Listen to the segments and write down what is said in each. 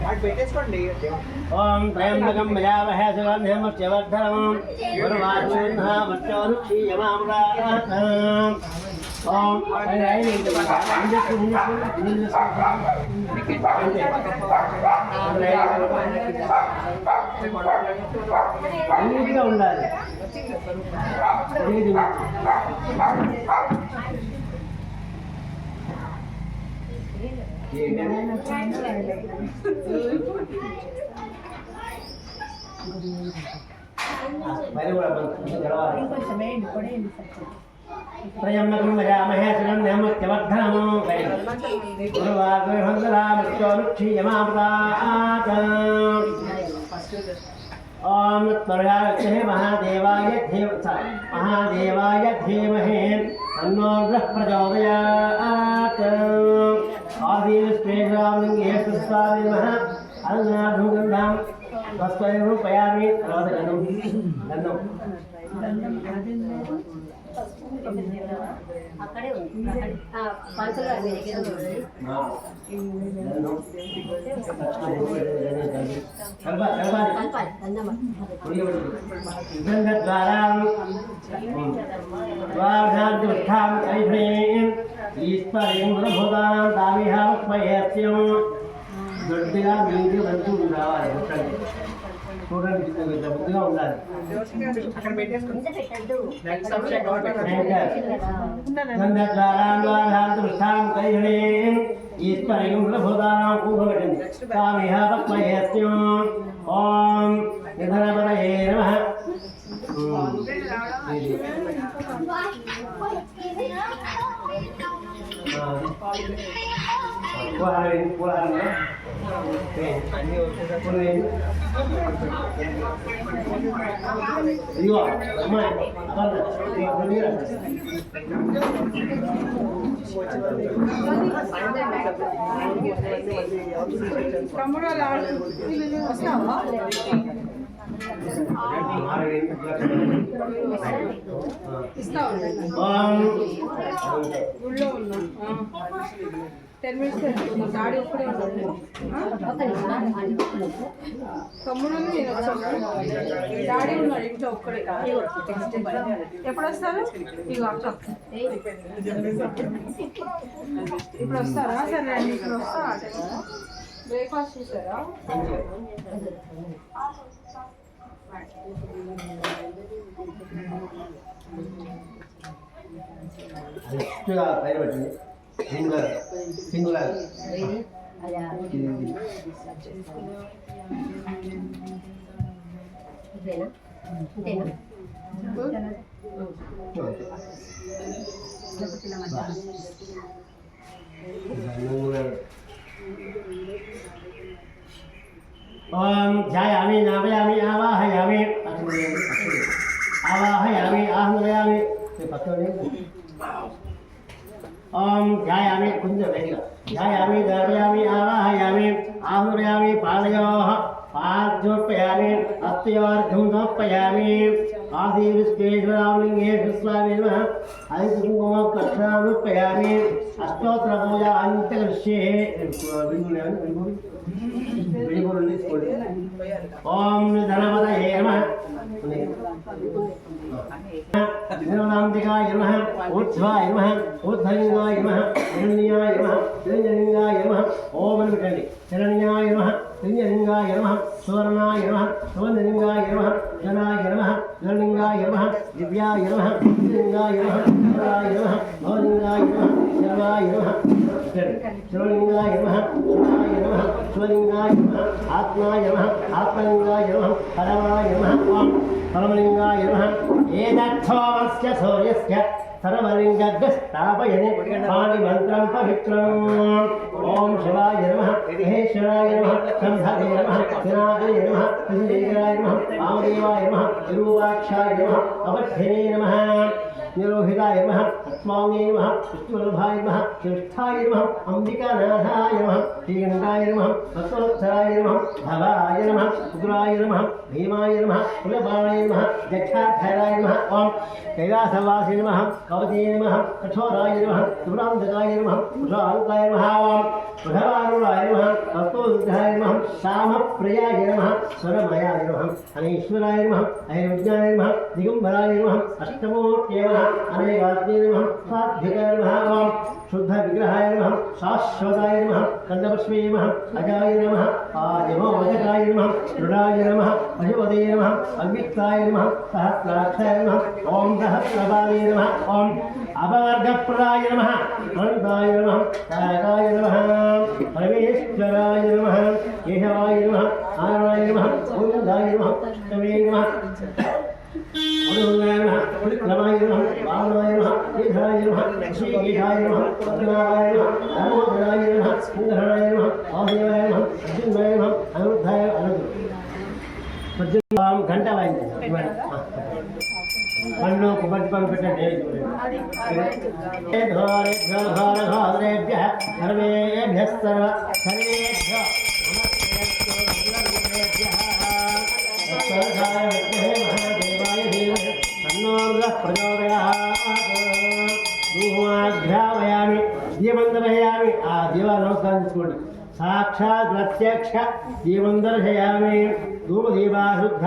ओम त्रयंबकं यजामहे सुगन्धिं पुष्टिवर्धनम् उर्वारुकं वृक्षोरुक्षीयमामृतात् ओम నీట్గా ఉండాలి. त्रयंबकं यजामहे सुगन्धिं पुष्टिवर्धनम् उर्वारुकं ओम त्वरयाक्षे महादेवाय धीमहि तन्नो रुद्रः प्रचोदयात् आदिस्वेदालिङ्गे पुष्पाय नमः अनघाधुगन्धं वस्त्रं रूपयामि అక్కడే ఉంది పంచులు అవి చూడండి బుద్ధిగా ఉండాలి. ఓం నిధనపదయే నమః. ఇదిగో అమ్మాయి డాడీ ఒక్కడే ఉన్నాడు. తమ్ముడు నేను వచ్చాను. డాడీ ఉన్నాడు ఇంట్లో ఒక్కడే. ఎప్పుడు వస్తారు? ఇక అక్క ఇప్పుడు వస్తారా? సరే అండి ఇప్పుడు వస్తా. బ్రేక్ఫాస్ట్ చేశారా? పెట్టింది సింగులర్ ओम ध्यायामि नामयामि आवाहयामि आवाहयामि आह्वयामि ओम ध्यायामि कुंजवेगा ध्यायामि दर्पयामि आवाहयामि आह्वयामि पादयोः पादयोर्पयामि हस्तयोर्घं समर्पयामि आदिविश्वेश्वरालिङ्गे स्वामी नमः हरिकुङ्कुमं कक्षानुपयामि अष्टोत्तरपूजा अन्त्यकर्ष्ये ओम धनपतये नमः निर्मलाम्बिकाय नमः ऊर्ध्वाय नमः ऊर्ध्वलिङ्गाय नमः हिरण्याय नमः हिरण्यलिङ्गाय नमः ओम अनुकण्डि हिरण्याय नमः हिरण्यलिङ्गाय नमः सुवर्णाय नमः सुवर्णलिङ्गाय नमः जनाय नमः जललिङ्गाय नमः दिव्याय नमः लिङ्गाय नमः जलाय नमः भवलिङ्गाय नमः जलाय नमः शिवलिङ्गाय नमः शिवाय नमः शिवलिङ्गाय नमः आत्माय नमः आत्मलिङ्गाय नमः परमाय नमः ओम परमलिङ्गाय नमः एतच्छोमस्य सूर्यस्य सर्वलिङ्गस्थापयने पाणिमन्त्रं पवित्रम् ओम शिवाय नमः महेश्वराय नमः शम्भवे नमः विनायकाय नमः विजयेन्द्राय नमः वामदेवाय नमः विरूपाक्षाय नमः अवध्यने नमः निरोहिताय नमः स्वामी नमः विष्णुवल्लभाय नमः श्रेष्ठाय नमः अंबिकानाथाय नमः श्रीगंगाय नमः भक्तवत्सलाय नमः भवाय नमः उग्राय नमः भीमाय नमः कुलपाणाय नमः जक्षाध्याय नमः ओम कैलासवासी नमः कवचे नमः कठोराय नमः सुब्रांधकाय नमः उषांकाय नमः ओम उषवारुणाय नमः అనిరుద్ధాయ నమః కామప్రియాయ నమః స్వరమయాయ నమః అనేశ్వరాయ నమః ఐర్విజ్ఞాయ నమః దిగంబరాయ నమః అష్టమూర్తయ నమః అనేకాగ్నే నమః సాధ్వికాయ నమః ఓం శుద్ధ విగ్రహాయ నమః శాశ్వతాయ నమః కందపుష్పే నమః అజాయ నమః ఆదిమోదకాయ నమః దృఢాయ నమః పశుపతే నమః అవ్యక్తాయ నమః సహస్రాక్షాయ నమః ఓం సహస్రపాదే నమః ఓం అపవర్గప్రదాయ నమః అనంతాయ నమః కాకాయ నమః పరమేశ్వరాయ నమః కేశవాయ నమః నారాయణాయ నమః గోవిందాయ నమః కృష్ణవే నమః అరుణాయ నమః విక్రమాయ నమః వామనాయ నమః కేశవాయ నమః శ్రీకేశాయ నమః పద్మనాభాయ నమః దామోదరాయ నమః సుందరాయ నమః వాసుదేవాయ నమః అర్జునాయ నమః అనిరుద్ధాయ అనంతుడు గంట వాయించారు పండ్లు కొబ్బరి పనులు పెట్టండి సర్వేభ్య ప్రచోదయామి దీవందరయామి ఆ దీవా నమస్కారం తీసుకోండి సాక్షాత్ ప్రత్యక్ష దీవందర్శయామి ధూమదీపా శుద్ధ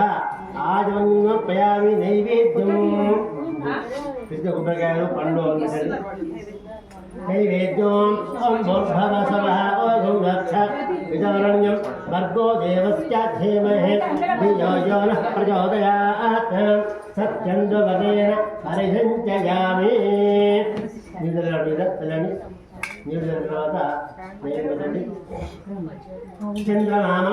ఆజమన్వయామి నైవేద్యం పెద్ద కొబ్బరికాయలు పండ్లు నైవేద్యం విచారణ్యం భర్గో దేవస్య ధీమహి ధియో యో నః ప్రచోదయాత్ సత్యంద్వదేన పరిహంచయామి నీళ్ళ పిల్లని నీళ్ళ తర్వాత చంద్రనామ